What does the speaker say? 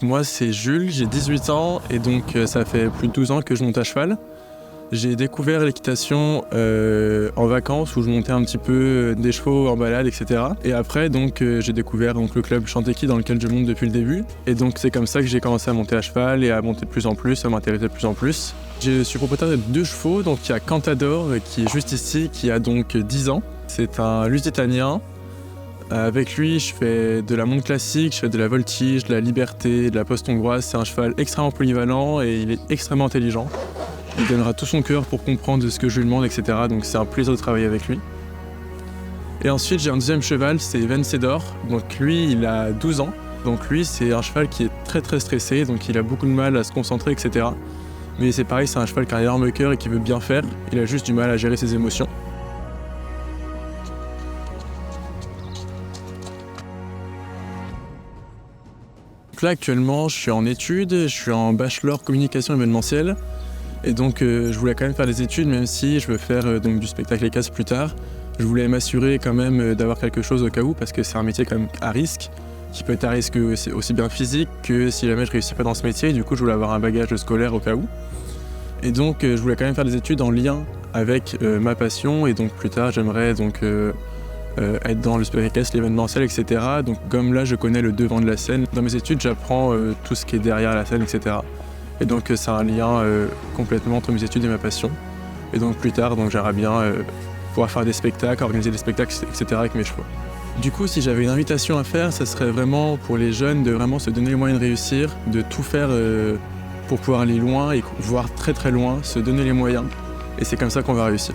Donc moi c'est Jules, j'ai 18 ans et donc ça fait plus de 12 ans que je monte à cheval. J'ai découvert l'équitation en vacances où je montais un petit peu des chevaux en balade, etc. Et après donc j'ai découvert donc, le club Chantequi dans lequel je monte depuis le début. Et donc c'est comme ça que j'ai commencé à monter à cheval et à monter de plus en plus, à m'intéresser de plus en plus. Je suis propriétaire de 2 chevaux, donc il y a Cantador qui est juste ici, qui a donc 10 ans. C'est un lusitanien. Avec lui, je fais de la monte classique, je fais de la voltige, de la liberté, de la poste hongroise. C'est un cheval extrêmement polyvalent et il est extrêmement intelligent. Il donnera tout son cœur pour comprendre ce que je lui demande, etc. Donc c'est un plaisir de travailler avec lui. Et ensuite, j'ai un deuxième cheval, c'est Vencedor. Donc lui, il a 12 ans. Donc lui, c'est un cheval qui est très très stressé, donc il a beaucoup de mal à se concentrer, etc. Mais c'est pareil, c'est un cheval qui a un énorme cœur et qui veut bien faire. Il a juste du mal à gérer ses émotions. Là actuellement je suis en études, je suis en bachelor communication événementielle et donc je voulais quand même faire des études même si je veux faire donc, du spectacle et casse plus tard. Je voulais m'assurer quand même d'avoir quelque chose au cas où parce que c'est un métier quand même à risque qui peut être à risque aussi bien physique que si jamais je réussis pas dans ce métier. Du coup je voulais avoir un bagage scolaire au cas où. Et donc je voulais quand même faire des études en lien avec ma passion et donc plus tard j'aimerais donc être dans le spectacle, l'événementiel, etc. Donc comme là je connais le devant de la scène, dans mes études j'apprends tout ce qui est derrière la scène, etc. Et donc c'est un lien complètement entre mes études et ma passion. Et donc plus tard, donc j'aimerais bien pouvoir faire des spectacles, organiser des spectacles, etc. avec mes chevaux. Du coup, si j'avais une invitation à faire, ça serait vraiment pour les jeunes de vraiment se donner les moyens de réussir, de tout faire pour pouvoir aller loin et voir très très loin, se donner les moyens. Et c'est comme ça qu'on va réussir.